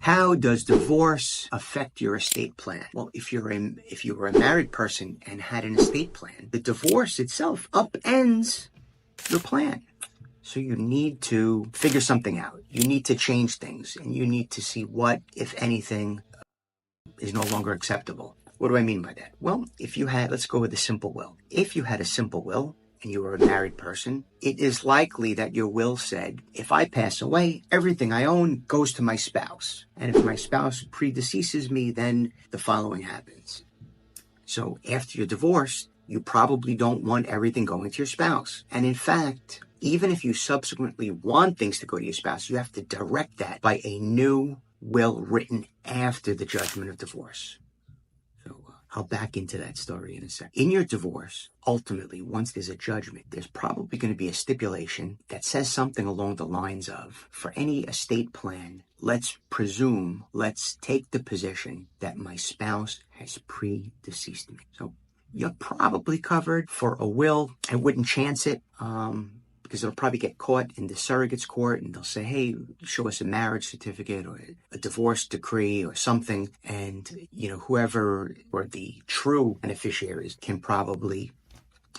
How does divorce affect your estate plan? Well, if you were a married person and had an estate plan, the divorce itself upends your plan. So you need to figure something out. You need to change things, and you need to see what, if anything, is no longer acceptable. What do I mean by that? Well, let's go with a simple will. If you had a simple will, and you were a married person, it is likely that your will said, if I pass away, everything I own goes to my spouse. And if my spouse predeceases me, then the following happens. So after you're divorced, you probably don't want everything going to your spouse. And in fact, even if you subsequently want things to go to your spouse, you have to direct that by a new will written after the judgment of divorce. I'll back into that story in a second. In your divorce, ultimately, once there's a judgment, there's probably going to be a stipulation that says something along the lines of, for any estate plan, let's take the position that my spouse has predeceased me. So you're probably covered for a will. I wouldn't chance it, because it'll probably get caught in the surrogate's court, and they'll say, hey, show us a marriage certificate or a divorce decree or something. And, whoever or the true beneficiaries can probably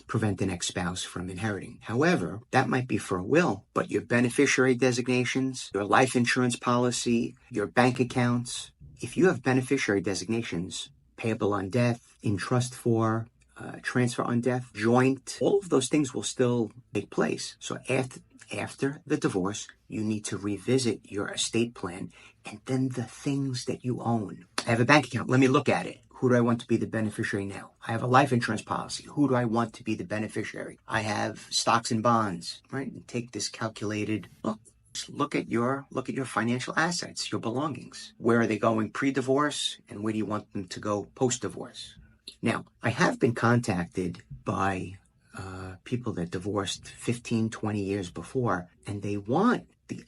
prevent the next spouse from inheriting. However, that might be for a will, but your beneficiary designations, your life insurance policy, your bank accounts, if you have beneficiary designations, payable on death, in trust for, transfer on death, joint, all of those things will still take place. So after the divorce, you need to revisit your estate plan and then the things that you own. I have a bank account. Let me look at it. Who do I want to be the beneficiary now? I have a life insurance policy. Who do I want to be the beneficiary? I have stocks and bonds, right? And take this calculated look. Look at your financial assets, your belongings. Where are they going pre-divorce, and where do you want them to go post-divorce? Now, I have been contacted by people that divorced 15, 20 years before, and they want their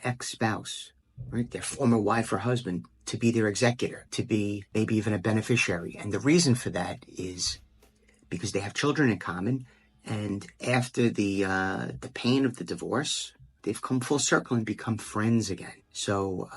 ex-spouse, right, their former wife or husband, to be their executor, to be maybe even a beneficiary. And the reason for that is because they have children in common, and after the pain of the divorce, they've come full circle and become friends again. So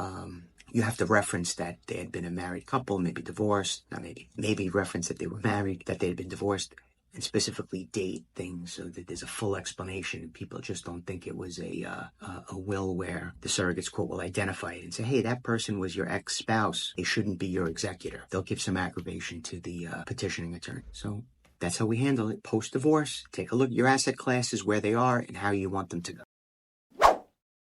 you have to reference that they had been a married couple, maybe divorced, not maybe reference that they were married, that they had been divorced, and specifically date things so that there's a full explanation. People just don't think it was a will where the surrogate's court will identify it and say, hey, that person was your ex-spouse. They shouldn't be your executor. They'll give some aggravation to the petitioning attorney. So that's how we handle it. Post-divorce, take a look at your asset classes, where they are, and how you want them to go.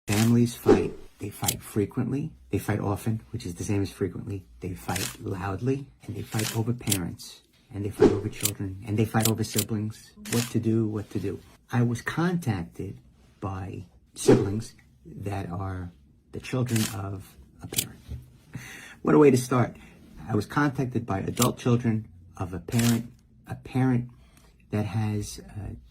Families fight. They fight frequently. They fight often, which is the same as frequently. They fight loudly, and they fight over parents, and they fight over children, and they fight over siblings. What to do. I was contacted by siblings that are the children of a parent. What a way to start. I was contacted by adult children of a parent that has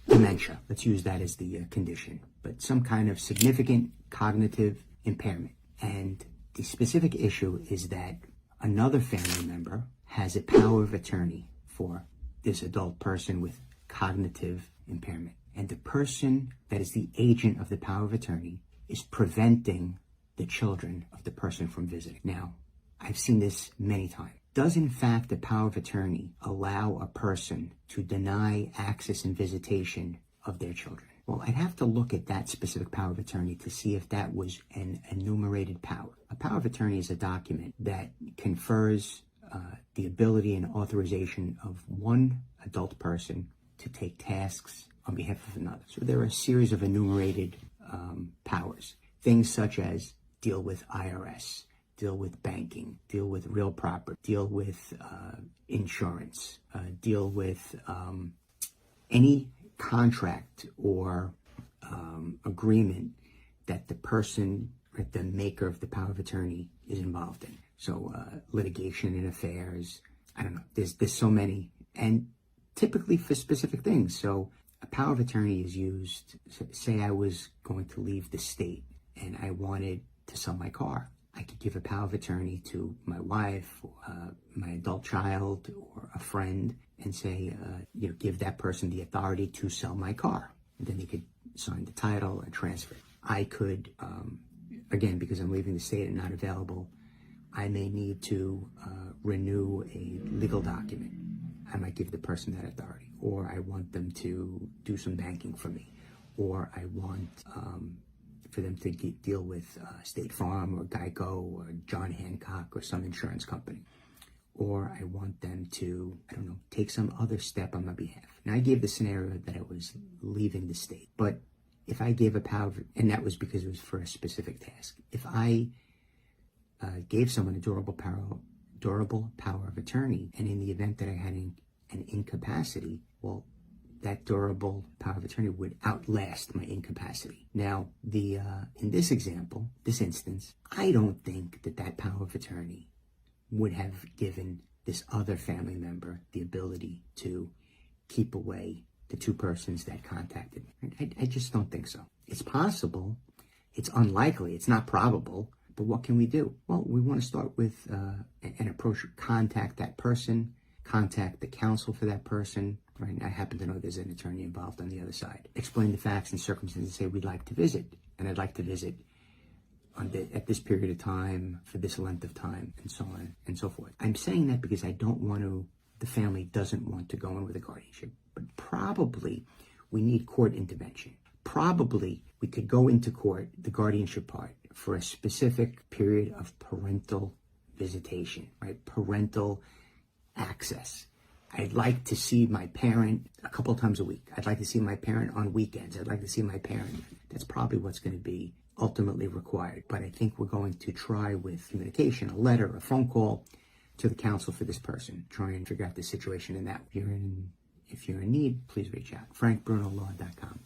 dementia. Let's use that as the condition, but some kind of significant cognitive impairment. And the specific issue is that another family member has a power of attorney for this adult person with cognitive impairment. And the person that is the agent of the power of attorney is preventing the children of the person from visiting. Now, I've seen this many times. Does in fact the power of attorney allow a person to deny access and visitation of their children? Well, I'd have to look at that specific power of attorney to see if that was an enumerated power. A power of attorney is a document that confers the ability and authorization of one adult person to take tasks on behalf of another. So there are a series of enumerated powers. Things such as deal with IRS, deal with banking, deal with real property, deal with insurance, deal with any contract or agreement that the person, the maker of the power of attorney, is involved in. So litigation and affairs, I don't know, there's so many, and typically for specific things. So a power of attorney is used, say I was going to leave the state and I wanted to sell my car. I could give a power of attorney to my wife, my adult child, or a friend, and say, give that person the authority to sell my car. And then they could sign the title and transfer it. I could again, because I'm leaving the state and not available, I may need to renew a legal document. I might give the person that authority, or I want them to do some banking for me, or I want for them to deal with State Farm or Geico or John Hancock or some insurance company, or I want them to, I don't know, take some other step on my behalf. Now, I gave the scenario that I was leaving the state, but if I gave a power, and that was because it was for a specific task, if I gave someone a durable power of attorney, and in the event that I had an incapacity, well, that durable power of attorney would outlast my incapacity. Now, in this example, this instance, I don't think that power of attorney would have given this other family member the ability to keep away the two persons that contacted me. I just don't think so. It's possible. It's unlikely. It's not probable. But what can we do? Well, we want to start with an approach. Contact that person. Contact the counsel for that person. Right? I happen to know there's an attorney involved on the other side. Explain the facts and circumstances. Say, we'd like to visit. And I'd like to visit at this period of time, for this length of time, and so on and so forth. I'm saying that because I don't want to, the family doesn't want to go in with a guardianship. But probably we need court intervention. Probably we could go into court, the guardianship part, for a specific period of parental visitation, right? Parental access. I'd like to see my parent a couple of times a week. I'd like to see my parent on weekends. I'd like to see my parent. That's probably what's going to be ultimately required. But I think we're going to try with communication, a letter, a phone call to the counsel for this person, try and figure out the situation in that. If you're in need, please reach out. FrankBrunoLaw.com.